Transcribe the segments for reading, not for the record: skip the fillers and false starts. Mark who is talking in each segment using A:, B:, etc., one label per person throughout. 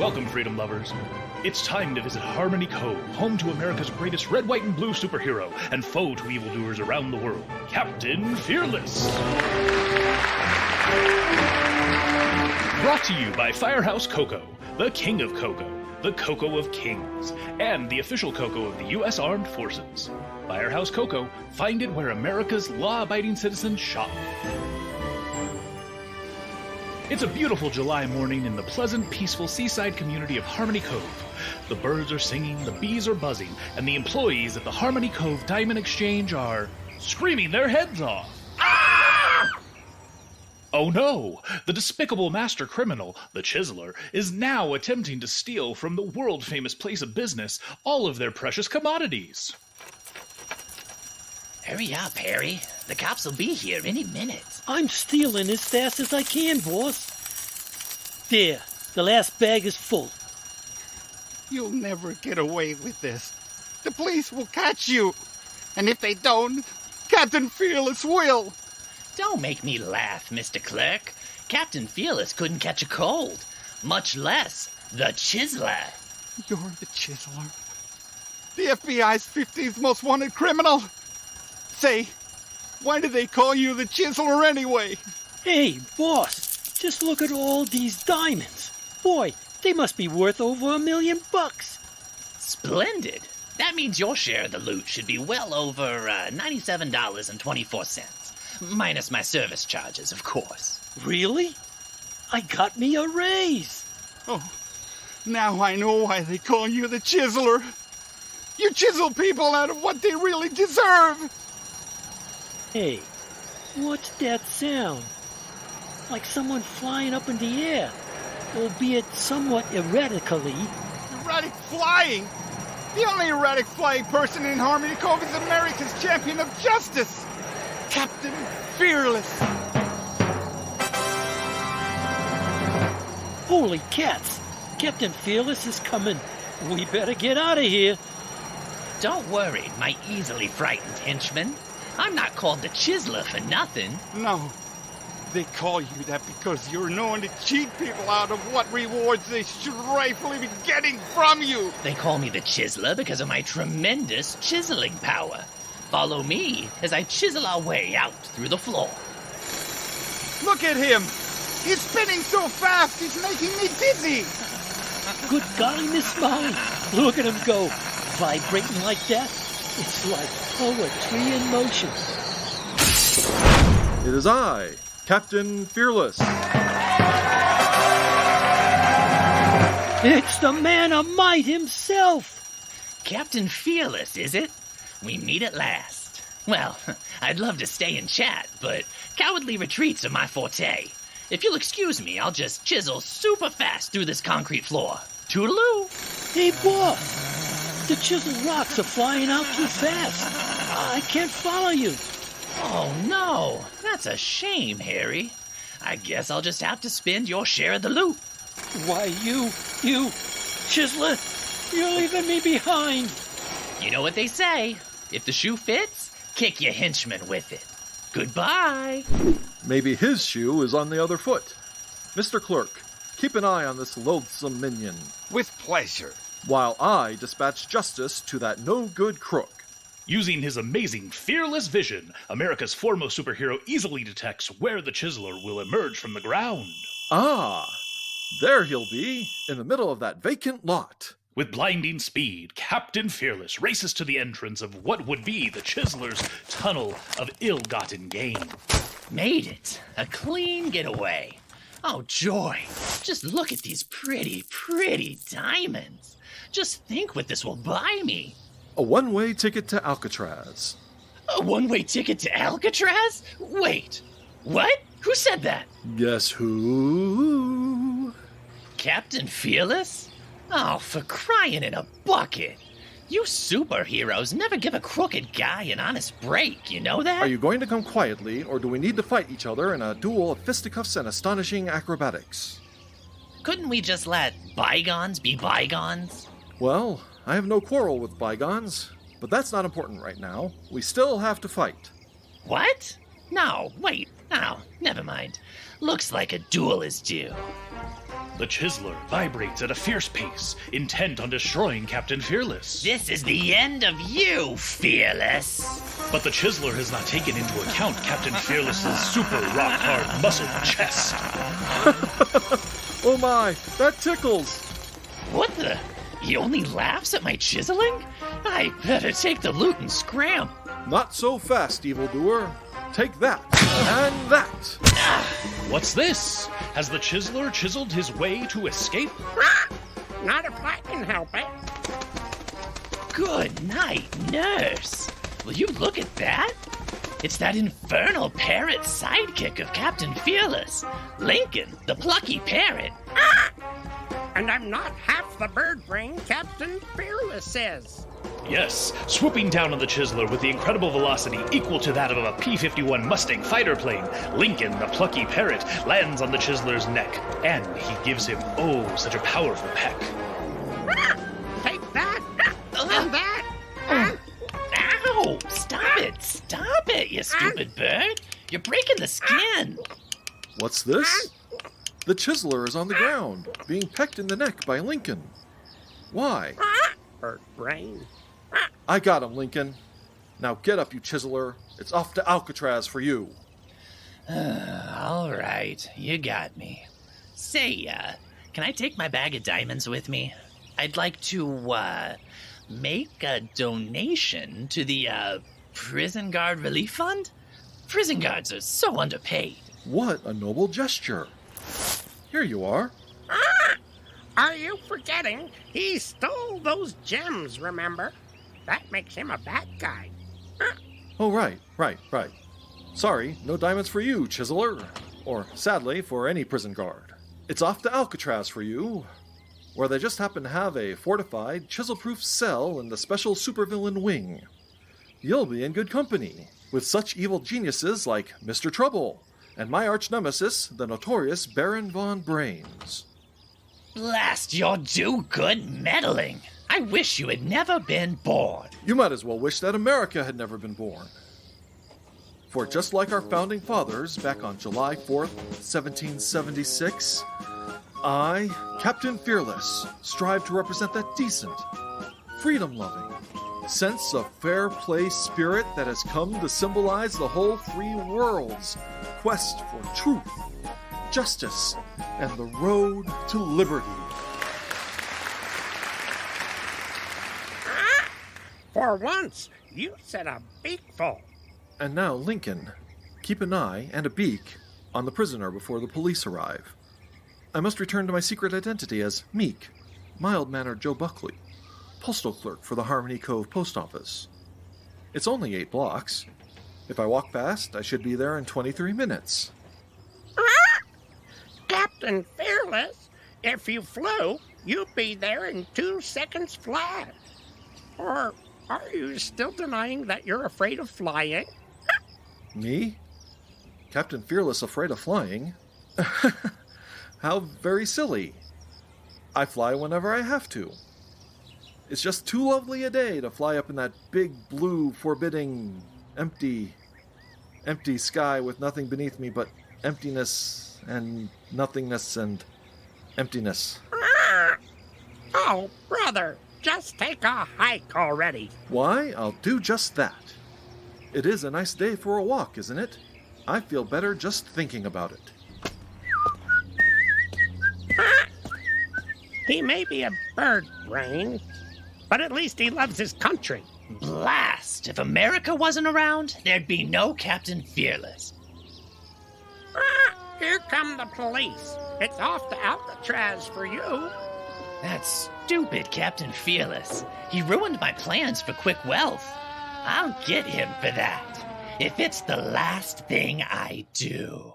A: Welcome, freedom lovers. It's time to visit Harmony Cove, home to America's greatest red, white, and blue superhero and foe to evildoers around the world, Captain Fearless. Brought to you by Firehouse Cocoa, the king of cocoa, the cocoa of kings, and the official cocoa of the U.S. Armed Forces. Firehouse Cocoa, find it where America's law-abiding citizens shop. It's a beautiful July morning in the pleasant, peaceful seaside community of Harmony Cove. The birds are singing, the bees are buzzing, and the employees at the Harmony Cove Diamond Exchange are screaming their heads off. Ah! Oh no! The despicable master criminal, the Chiseler, is now attempting to steal from the world-famous place of business all of their precious commodities.
B: Hurry up, Harry. The cops will be here any minute.
C: I'm stealing as fast as I can, boss. There, the last bag is full.
D: You'll never get away with this. The police will catch you. And if they don't, Captain Fearless will.
B: Don't make me laugh, Mr. Clerk. Captain Fearless couldn't catch a cold, much less the Chiseler.
D: You're the Chiseler. The FBI's 15th most wanted criminal. Say, why do they call you the Chiseler anyway?
C: Hey, boss, just look at all these diamonds. Boy, they must be worth over $1 million.
B: Splendid. That means your share of the loot should be well over $97.24. Minus my service charges, of course.
C: Really? I got me a raise.
D: Oh, now I know why they call you the Chiseler. You chisel people out of what they really deserve.
C: Hey, what's that sound? Like someone flying up in the air, albeit somewhat erratically.
D: Erratic flying? The only erratic flying person in Harmony Cove is America's champion of justice, Captain Fearless.
C: Holy cats! Captain Fearless is coming. We better get out of here.
B: Don't worry, my easily frightened henchman. I'm not called the Chiseler for nothing.
D: No, they call you that because you're known to cheat people out of what rewards they should rightfully be getting from you.
B: They call me the Chiseler because of my tremendous chiseling power. Follow me as I chisel our way out through the floor.
D: Look at him. He's spinning so fast, he's making me dizzy.
C: Good golly, Miss Molly. Look at him go. Vibrating like that. It's like poetry in motion.
E: It is I, Captain Fearless.
C: It's the man of might himself.
B: Captain Fearless, is it? We meet at last. Well, I'd love to stay and chat, but cowardly retreats are my forte. If you'll excuse me, I'll just chisel super fast through this concrete floor. Toodaloo!
C: Hey, boss. The chiseled rocks are flying out too fast. I can't follow you.
B: Oh, no. That's a shame, Harry. I guess I'll just have to spend your share of the loot.
C: Why, you, Chiseler, you're leaving me behind.
B: You know what they say. If the shoe fits, kick your henchman with it. Goodbye.
E: Maybe his shoe is on the other foot. Mr. Clerk, keep an eye on this loathsome minion.
D: With pleasure.
E: While I dispatch justice to that no-good crook.
A: Using his amazing, fearless vision, America's foremost superhero easily detects where the Chiseler will emerge from the ground.
E: Ah, there he'll be, in the middle of that vacant lot.
A: With blinding speed, Captain Fearless races to the entrance of what would be the Chiseler's tunnel of ill-gotten gain.
B: Made it. A clean getaway. Oh, joy. Just look at these pretty, pretty diamonds. Just think what this will buy me.
E: A one-way ticket to Alcatraz.
B: A one-way ticket to Alcatraz? Wait. What? Who said that?
E: Guess who?
B: Captain Fearless? Oh, for crying in a bucket. You superheroes never give a crooked guy an honest break, you know that?
E: Are you going to come quietly, or do we need to fight each other in a duel of fisticuffs and astonishing acrobatics?
B: Couldn't we just let bygones be bygones?
E: Well, I have no quarrel with bygones, but that's not important right now. We still have to fight.
B: What? No, wait. Oh, never mind. Looks like a duel is due.
A: The Chiseler vibrates at a fierce pace, intent on destroying Captain Fearless.
B: This is the end of you, Fearless.
A: But the Chiseler has not taken into account Captain Fearless's super rock-hard muscled chest.
E: Oh my, that tickles!
B: What the? He only laughs at my chiseling? I better take the loot and scram.
E: Not so fast, evildoer. Take that, and that!
A: What's this? Has the Chiseler chiseled his way to escape?
F: Not if I can help it.
B: Good night, nurse. Will you look at that? It's that infernal parrot sidekick of Captain Fearless, Lincoln, the plucky parrot.
F: And I'm not half the bird brain Captain Fearless is.
A: Yes, swooping down on the Chiseler with the incredible velocity equal to that of a P-51 Mustang fighter plane, Lincoln, the plucky parrot, lands on the Chiseler's neck, and he gives him, oh, such a powerful peck.
F: Take that and that.
B: Ow! Stop it, you stupid bird. You're breaking the skin.
E: What's this? The Chiseler is on the ground, being pecked in the neck by Lincoln. Why?
F: Bird brain.
E: I got him, Lincoln. Now get up, you Chiseler. It's off to Alcatraz for you.
B: All right, you got me. Say, can I take my bag of diamonds with me? I'd like to, make a donation to the, Prison Guard Relief Fund? Prison guards are so underpaid.
E: What a noble gesture. Here you are.
F: Are you forgetting? He stole those gems, remember? That makes him a bad guy.
E: Oh, right. Sorry, no diamonds for you, Chiseler. Or, sadly, for any prison guard. It's off to Alcatraz for you, where they just happen to have a fortified, chisel-proof cell in the special supervillain wing. You'll be in good company, with such evil geniuses like Mr. Trouble, and my arch-nemesis, the notorious Baron Von Brains.
B: Blast your do-good meddling. I wish you had never been born.
E: You might as well wish that America had never been born. For just like our founding fathers back on July 4th, 1776, I, Captain Fearless, strive to represent that decent, freedom-loving, sense of fair play spirit that has come to symbolize the whole free world's quest for truth, justice, and the road to liberty.
F: For once, you said a beakful.
E: And now, Lincoln, keep an eye and a beak on the prisoner before the police arrive. I must return to my secret identity as Meek, mild-mannered Joe Buckley, postal clerk for the Harmony Cove post office. It's only 8 blocks. If I walk fast, I should be there in 23 minutes.
F: Captain Fearless, if you flew, you'd be there in 2 seconds flat. Or are you still denying that you're afraid of flying?
E: Me? Captain Fearless afraid of flying? How very silly. I fly whenever I have to. It's just too lovely a day to fly up in that big, blue, forbidding, empty sky with nothing beneath me but emptiness and nothingness and emptiness.
F: Oh, brother, just take a hike already.
E: Why, I'll do just that. It is a nice day for a walk, isn't it? I feel better just thinking about it.
F: He may be a bird brain, but at least he loves his country.
B: Blast! If America wasn't around, there'd be no Captain Fearless.
F: Here come the police. It's off to Alcatraz for you.
B: That stupid Captain Fearless. He ruined my plans for quick wealth. I'll get him for that, if it's the last thing I do.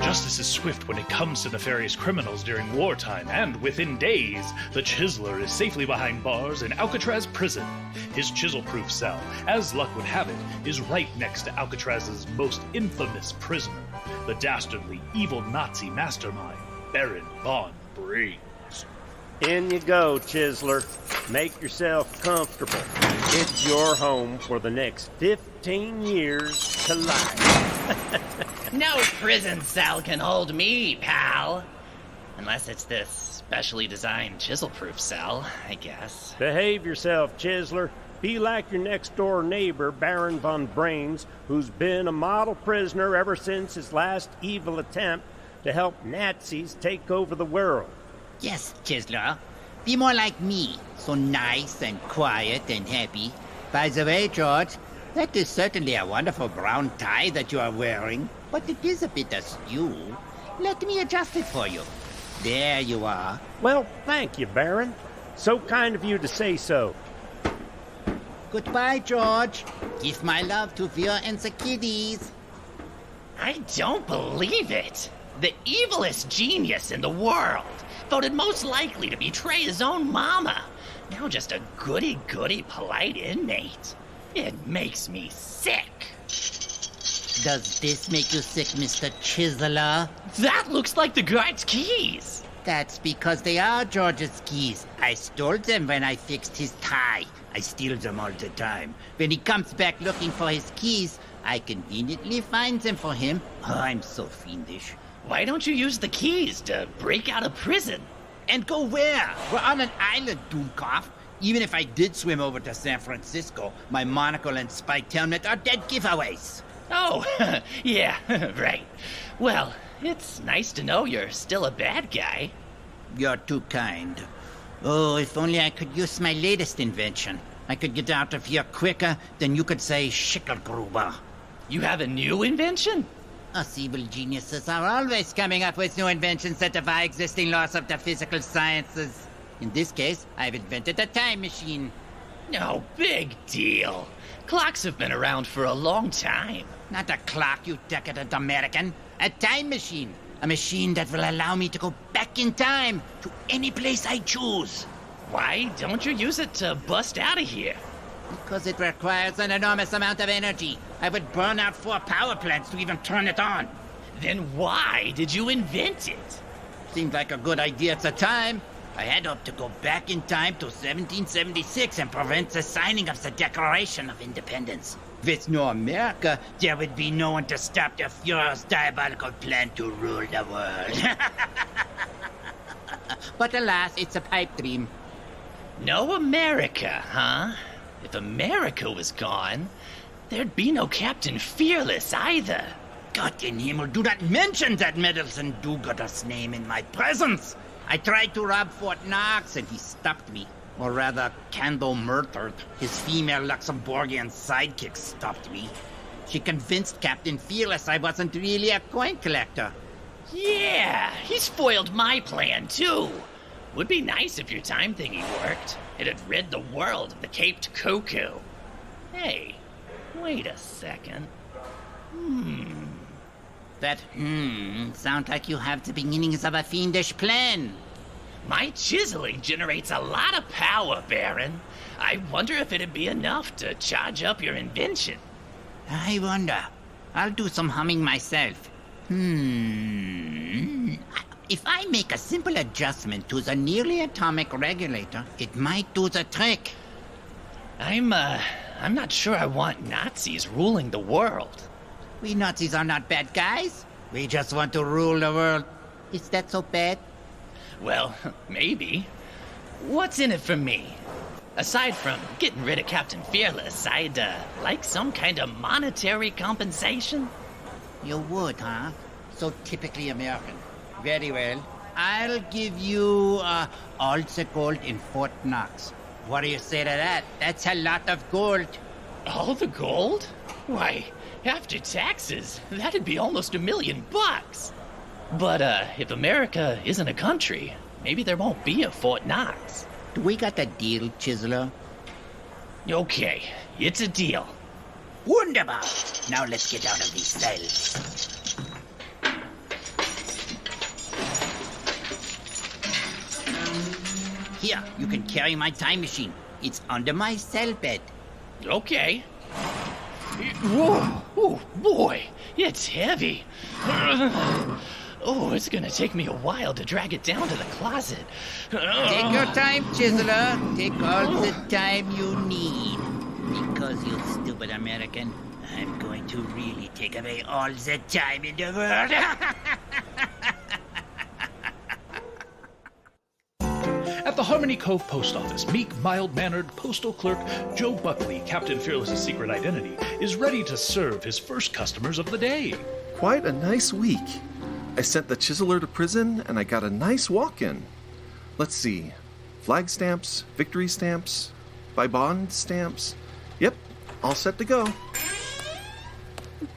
A: Justice is swift when it comes to nefarious criminals during wartime, and within days, the Chiseler is safely behind bars in Alcatraz prison. His chisel-proof cell, as luck would have it, is right next to Alcatraz's most infamous prisoner, the dastardly, evil Nazi mastermind, Baron Von Brains.
F: In you go, Chiseler. Make yourself comfortable. It's your home for the next 15 years to life.
B: No prison cell can hold me, pal. Unless it's this specially designed chisel-proof cell, I guess.
F: Behave yourself, Chiseler. Be like your next-door neighbor, Baron von Brains, who's been a model prisoner ever since his last evil attempt to help Nazis take over the world.
G: Yes, Chiseler. Be more like me. So nice and quiet and happy. By the way, George, that is certainly a wonderful brown tie that you are wearing, but it is a bit askew. Let me adjust it for you. There you are.
F: Well, thank you, Baron. So kind of you to say so.
G: Goodbye, George. Give my love to Vera and the kiddies.
B: I don't believe it. The evilest genius in the world. Voted most likely to betray his own mama. Now just a goody-goody polite inmate. It makes me sick.
G: Does this make you sick, Mr. Chiseler?
B: That looks like the guard's keys.
G: That's because they are George's keys. I stole them when I fixed his tie. I steal them all the time. When he comes back looking for his keys, I conveniently find them for him. Oh, I'm so fiendish.
B: Why don't you use the keys to break out of prison?
G: And go where? We're on an island, Doomcoff. Even if I did swim over to San Francisco, my monocle and spiked helmet are dead giveaways.
B: Oh, yeah, right. Well, it's nice to know you're still a bad guy.
G: You're too kind. Oh, if only I could use my latest invention. I could get out of here quicker than you could say Schickelgruber.
B: You have a new invention?
G: Us evil geniuses are always coming up with new inventions that defy existing laws of the physical sciences. In this case, I've invented a time machine.
B: No big deal. Clocks have been around for a long time.
G: Not a clock, you decadent American. A time machine. A machine that will allow me to go back in time to any place I choose.
B: Why don't you use it to bust out of here?
G: Because it requires an enormous amount of energy. I would burn out 4 power plants to even turn it on.
B: Then why did you invent it?
G: Seemed like a good idea at the time. I had hoped to go back in time to 1776 and prevent the signing of the Declaration of Independence. With no America, there would be no one to stop the Fuhrer's diabolical plan to rule the world. But alas, it's a pipe dream.
B: No America, huh? If America was gone, there'd be no Captain Fearless either.
G: God in Himmel, do not mention that meddlesome do-gooder's name in my presence. I tried to rob Fort Knox and he stopped me. Or rather, Cando murdered. His female Luxembourgian sidekick stopped me. She convinced Captain Fearless I wasn't really a coin collector.
B: Yeah, he spoiled my plan too. Would be nice if your time thingy worked. It'd rid the world of the Caped Cuckoo. Hey, wait a second.
G: That sounds like you have the beginnings of a fiendish plan.
B: My chiseling generates a lot of power, Baron. I wonder if it'd be enough to charge up your invention.
G: I wonder. I'll do some humming myself. If I make a simple adjustment to the nearly atomic regulator, it might do the trick.
B: I'm not sure I want Nazis ruling the world.
G: We Nazis are not bad guys. We just want to rule the world. Is that so bad?
B: Well, maybe. What's in it for me? Aside from getting rid of Captain Fearless, I'd like some kind of monetary compensation.
G: You would, huh? So typically American. Very well. I'll give you all the gold in Fort Knox. What do you say to that? That's a lot of gold.
B: All the gold? Why, after taxes, that'd be almost $1 million. But if America isn't a country, maybe there won't be a Fort Knox.
G: Do we got a deal, Chiseler?
B: Okay, it's a deal.
G: Wunderbar! Now let's get out of these cells. Here, you can carry my time machine. It's under my cell bed.
B: Okay. Whoa! Oh, boy, it's heavy. Oh, it's gonna take me a while to drag it down to the closet.
G: Take your time, Chiseler. Take all the time you need. Because, you stupid American, I'm going to really take away all the time in the world.
A: At the Harmony Cove Post Office, meek, mild-mannered postal clerk Joe Buckley, Captain Fearless's secret identity, is ready to serve his first customers of the day.
E: Quite a nice week. I sent the Chiseler to prison, and I got a nice walk-in. Let's see. Flag stamps, victory stamps, by bond stamps. Yep, all set to go.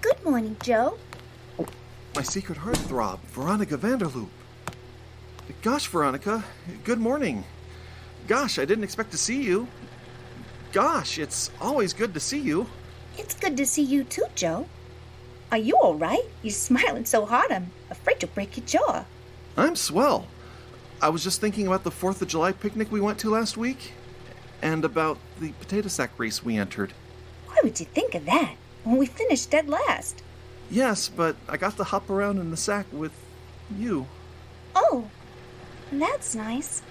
H: Good morning, Joe.
E: My secret heartthrob, Veronica Vanderloop. Gosh, Veronica, good morning. Gosh, I didn't expect to see you. Gosh, it's always good to see you.
H: It's good to see you too, Joe. Are you all right? You're smiling so hard I'm afraid to break your jaw.
E: I'm swell. I was just thinking about the 4th of July picnic we went to last week, and about the potato sack race we entered.
H: Why would you think of that when we finished dead last?
E: Yes, but I got to hop around in the sack with you.
H: Oh, that's nice,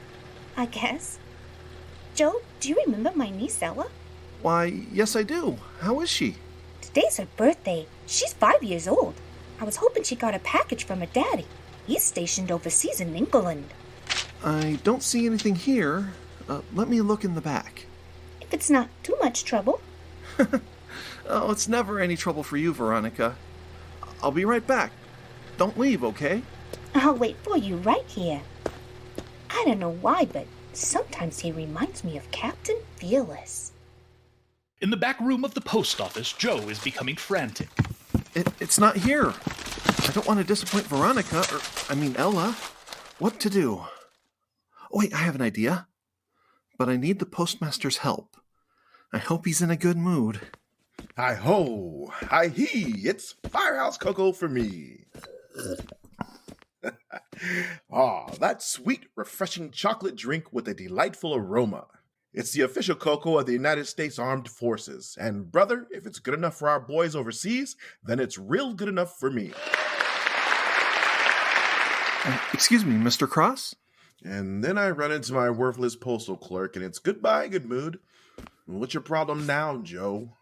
H: I guess. Joe, do you remember my niece Ella?
E: Why, yes I do. How is she?
H: Today's her birthday. She's 5 years old. I was hoping she got a package from her daddy. He's stationed overseas in England.
E: I don't see anything here. Let me look in the back.
H: If it's not too much trouble.
E: Oh, it's never any trouble for you, Veronica. I'll be right back. Don't leave, okay?
H: I'll wait for you right here. I don't know why, but sometimes he reminds me of Captain Fearless.
A: In the back room of the post office, Joe is becoming frantic.
E: It's not here. I don't want to disappoint Veronica, Ella. What to do? Oh, wait, I have an idea. But I need the postmaster's help. I hope he's in a good mood.
I: Hi-ho, hi-hee, it's Firehouse Cocoa for me. That sweet, refreshing chocolate drink with a delightful aroma. It's the official cocoa of the United States Armed Forces. And brother, if it's good enough for our boys overseas, then it's real good enough for me.
E: Excuse me, Mr. Cross?
I: And then I run into my worthless postal clerk, and it's goodbye, good mood. What's your problem now, Joe?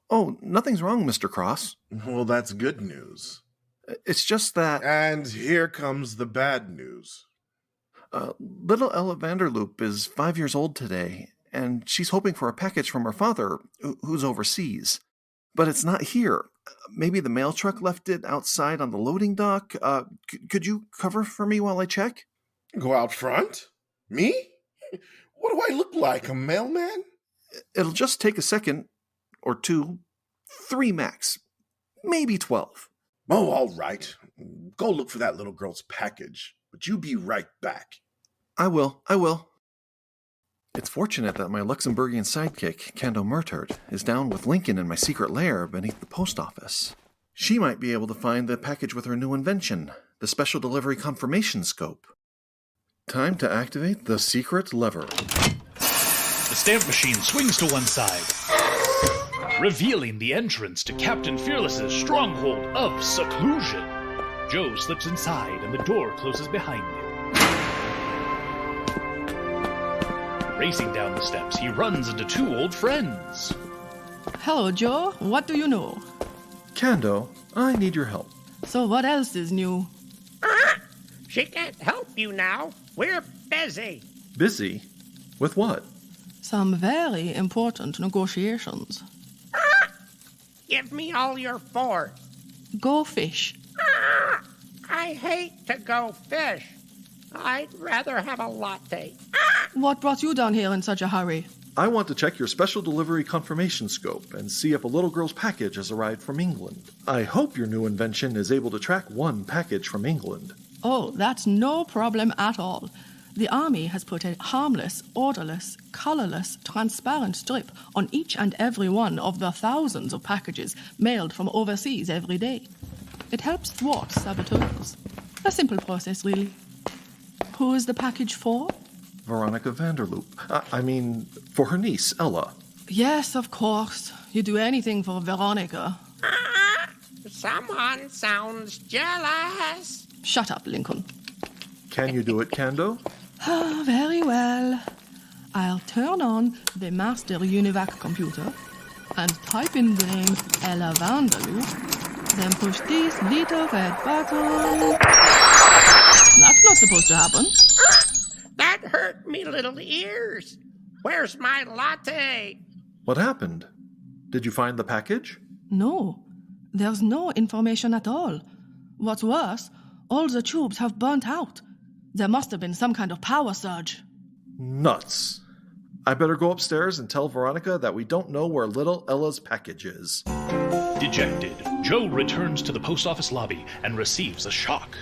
E: Oh, nothing's wrong, Mr. Cross.
I: Well, that's good news.
E: It's just that...
I: And here comes the bad news.
E: Little Ella Vanderloop is 5 years old today, and she's hoping for a package from her father, who's overseas. But it's not here. Maybe the mail truck left it outside on the loading dock. Could you cover for me while I check?
I: Go out front? Me? What do I look like, a mailman?
E: It'll just take a second, or two, 3 max, maybe 12.
I: Oh, all right. Go look for that little girl's package, but you be right back.
E: I will. It's fortunate that my Luxembourgian sidekick, Kando Murtard, is down with Lincoln in my secret lair beneath the post office. She might be able to find the package with her new invention, the Special Delivery Confirmation Scope. Time to activate the secret lever.
A: The stamp machine swings to one side, revealing the entrance to Captain Fearless's stronghold of seclusion. Joe slips inside and the door closes behind him. Racing down the steps, he runs into 2 old friends.
J: Hello, Joe. What do you know?
E: Kando, I need your help.
J: So what else is new?
F: She can't help you now. We're busy.
E: Busy? With what?
J: Some very important negotiations.
F: Give me all your force.
J: Go fish.
F: I hate to go fish. I'd rather have a latte.
J: What brought you down here in such a hurry?
E: I want to check your Special Delivery Confirmation Scope and see if a little girl's package has arrived from England. I hope your new invention is able to track one package from England.
J: Oh, that's no problem at all. The Army has put a harmless, odorless, colorless, transparent strip on each and every one of the thousands of packages mailed from overseas every day. It helps thwart saboteurs. A simple process, really. Who is the package for?
E: Veronica Vanderloop. For her niece, Ella.
J: Yes, of course. You'd do anything for Veronica.
F: Someone sounds jealous.
J: Shut up, Lincoln.
E: Can you do it, Kando?
J: Ah, very well. I'll turn on the master UNIVAC computer and type in the name Ella Vanderloo, then push this little red button. That's not supposed to happen.
F: That hurt me little ears. Where's my latte?
E: What happened? Did you find the package?
J: No, there's no information at all. What's worse, all the tubes have burnt out. There must have been some kind of power surge.
E: Nuts. I better go upstairs and tell Veronica that we don't know where little Ella's package is.
A: Dejected, Joe returns to the post office lobby and receives a shock.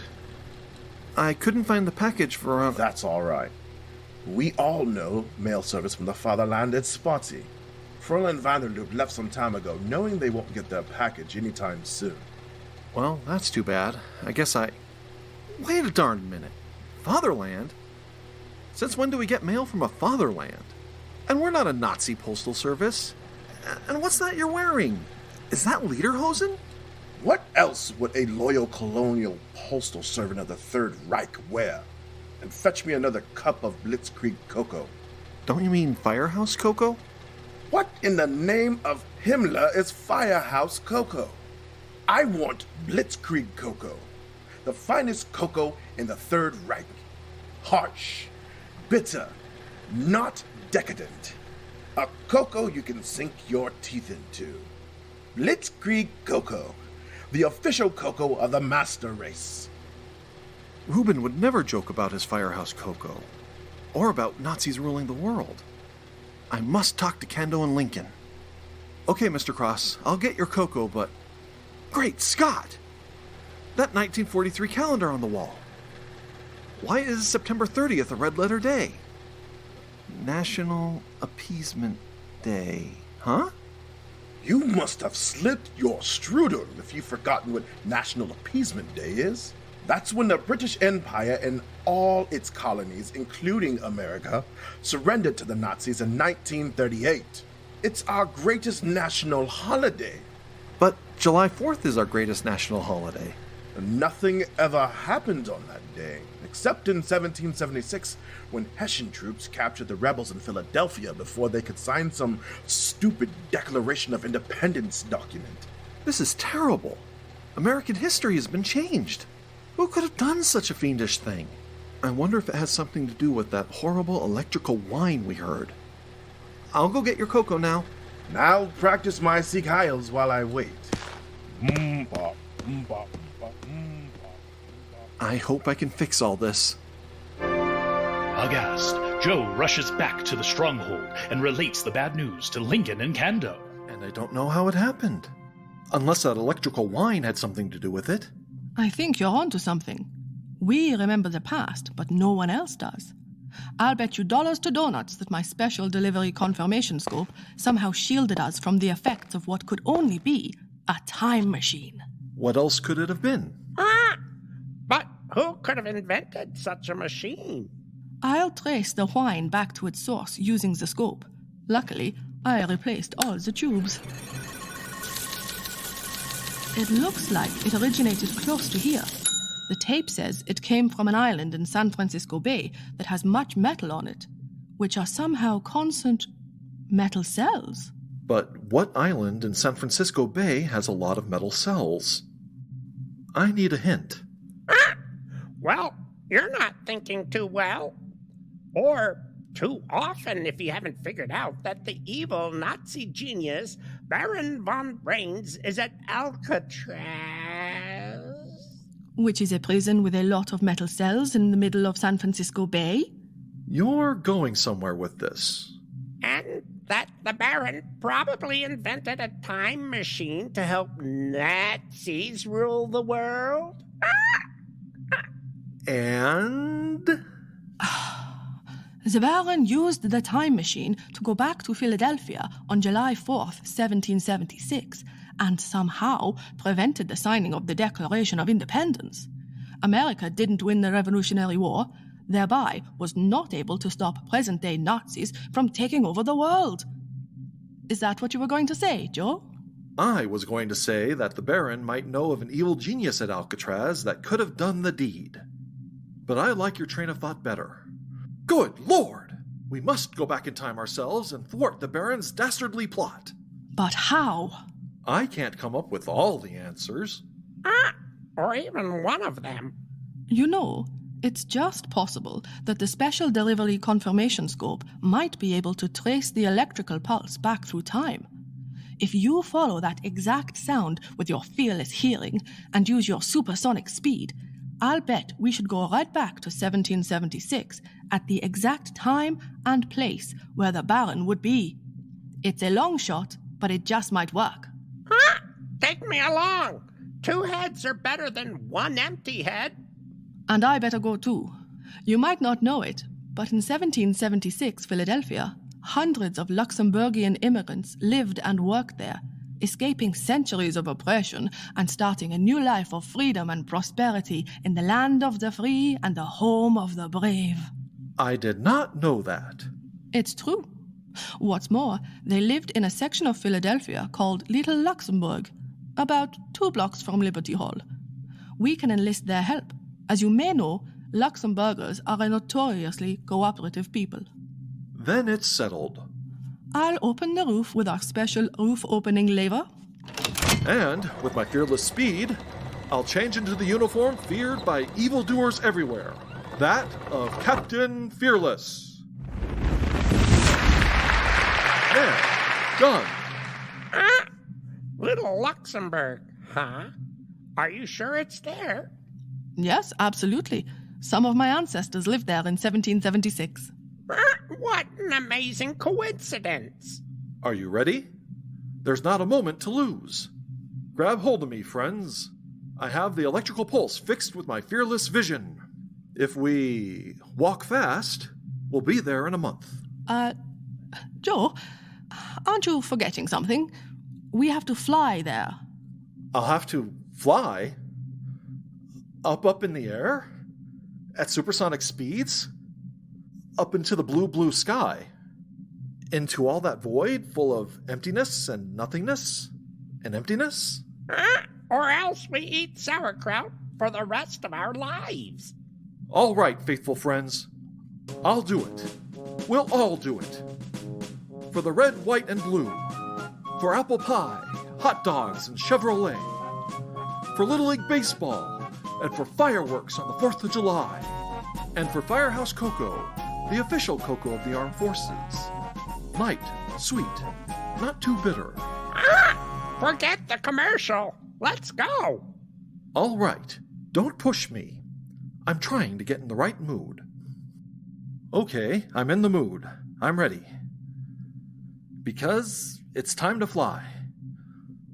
E: I couldn't find the package, Veronica.
I: That's all right. We all know mail service from the fatherland is spotty. Fräulein Vanderloop left some time ago, knowing they won't get their package anytime soon.
E: Well, that's too bad. I guess I... Wait a darn minute. Fatherland? Since when do we get mail from a fatherland? And we're not a Nazi postal service. And what's that you're wearing? Is that lederhosen?
I: What else would a loyal colonial postal servant of the Third Reich wear? And fetch me another cup of Blitzkrieg cocoa.
E: Don't you mean Firehouse cocoa?
I: What in the name of Himmler is Firehouse cocoa? I want Blitzkrieg cocoa, the finest cocoa in the Third Reich. Harsh, bitter, not decadent. A cocoa you can sink your teeth into. Blitzkrieg cocoa, the official cocoa of the master race.
E: Reuben would never joke about his Firehouse cocoa, or about Nazis ruling the world. I must talk to Kando and Lincoln. Okay, Mr. Cross, I'll get your cocoa, but... Great Scott! That 1943 calendar on the wall. Why is September 30th a red-letter day? National Appeasement Day, huh?
I: You must have slipped your strudel if you've forgotten what National Appeasement Day is. That's when the British Empire and all its colonies, including America, surrendered to the Nazis in 1938. It's our greatest national holiday.
E: But July 4th is our greatest national holiday.
I: Nothing ever happened on that day, except in 1776, when Hessian troops captured the rebels in Philadelphia before they could sign some stupid Declaration of Independence document.
E: This is terrible. American history has been changed. Who could have done such a fiendish thing? I wonder if it has something to do with that horrible electrical whine we heard. I'll go get your cocoa now.
I: Now practice my Sieg Heils while I wait.
E: I hope I can fix all this.
A: Aghast, Joe rushes back to the stronghold and relates the bad news to Lincoln and Kando.
E: And I don't know how it happened. Unless that electrical whine had something to do with it.
J: I think you're onto something. We remember the past, but no one else does. I'll bet you dollars to donuts that my special delivery confirmation scope somehow shielded us from the effects of what could only be a time machine.
E: What else could it have been?
F: But who could have invented such a machine?
J: I'll trace the whine back to its source using the scope. Luckily, I replaced all the tubes. It looks like it originated close to here. The tape says it came from an island in San Francisco Bay that has much metal on it, which are somehow constant metal cells.
E: But what island in San Francisco Bay has a lot of metal cells? I need a hint.
F: Well, you're not thinking too well. Or too often if you haven't figured out that the evil Nazi genius Baron von Brains is at Alcatraz.
J: Which is a prison with a lot of metal cells in the middle of San Francisco Bay.
E: You're going somewhere with this.
F: And that the Baron probably invented a time machine to help Nazis rule the world.
E: And...
J: The Baron used the time machine to go back to Philadelphia on July 4th, 1776, and somehow prevented the signing of the Declaration of Independence. America didn't win the Revolutionary War, thereby was not able to stop present-day Nazis from taking over the world. Is that what you were going to say, Joe?
E: I was going to say that the Baron might know of an evil genius at Alcatraz that could have done the deed. But I like your train of thought better. Good Lord! We must go back in time ourselves and thwart the Baron's dastardly plot.
J: But how?
E: I can't come up with all the answers.
F: Or even one of them.
J: You know, it's just possible that the Special Delivery Confirmation Scope might be able to trace the electrical pulse back through time. If you follow that exact sound with your fearless hearing and use your supersonic speed, I'll bet we should go right back to 1776 at the exact time and place where the Baron would be. It's a long shot, but it just might work.
F: Take me along. 2 heads are better than 1 empty head.
J: And I better go too. You might not know it, but in 1776 Philadelphia, hundreds of Luxembourgian immigrants lived and worked there, escaping centuries of oppression and starting a new life of freedom and prosperity in the land of the free and the home of the brave.
E: I did not know that.
J: It's true. What's more, they lived in a section of Philadelphia called Little Luxembourg, about 2 blocks from Liberty Hall. We can enlist their help. As you may know, Luxembourgers are a notoriously cooperative people.
E: Then it's settled.
J: I'll open the roof with our special roof-opening lever.
E: And, with my fearless speed, I'll change into the uniform feared by evildoers everywhere. That of Captain Fearless. There. Done.
F: Little Luxembourg, huh? Are you sure it's there?
J: Yes, absolutely. Some of my ancestors lived there in 1776.
F: What an amazing coincidence!
E: Are you ready? There's not a moment to lose. Grab hold of me, friends. I have the electrical pulse fixed with my fearless vision. If we walk fast, we'll be there in a month.
J: Joe, aren't you forgetting something? We have to fly there.
E: I'll have to fly? Up in the air? At supersonic speeds? Up into the blue sky? Into all that void full of emptiness and nothingness and emptiness?
F: Or else we eat sauerkraut for the rest of our lives.
E: All right, faithful friends. I'll do it. We'll all do it. For the red, white, and blue. For apple pie, hot dogs, and Chevrolet. For Little League Baseball. And for fireworks on the 4th of July. And for Firehouse Cocoa, the official cocoa of the armed forces. Light, sweet, not too bitter.
F: Forget the commercial. Let's go.
E: All right, don't push me. I'm trying to get in the right mood. Okay, I'm in the mood. I'm ready. Because it's time to fly.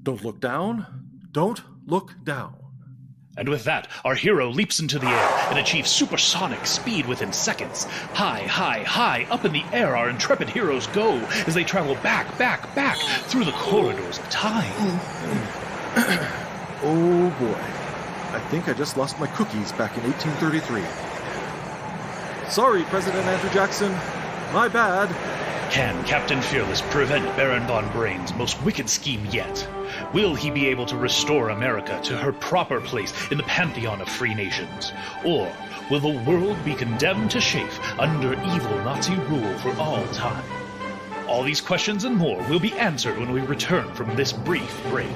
E: Don't look down. Don't look down.
A: And with that, our hero leaps into the air and achieves supersonic speed within seconds. High up in the air our intrepid heroes go as they travel back through the corridors of time.
E: Oh boy. I think I just lost my cookies back in 1833. Sorry, President Andrew Jackson. My bad.
A: Can Captain Fearless prevent Baron Von Brain's most wicked scheme yet? Will he be able to restore America to her proper place in the pantheon of free nations? Or will the world be condemned to chafe under evil Nazi rule for all time? All these questions and more will be answered when we return from this brief break.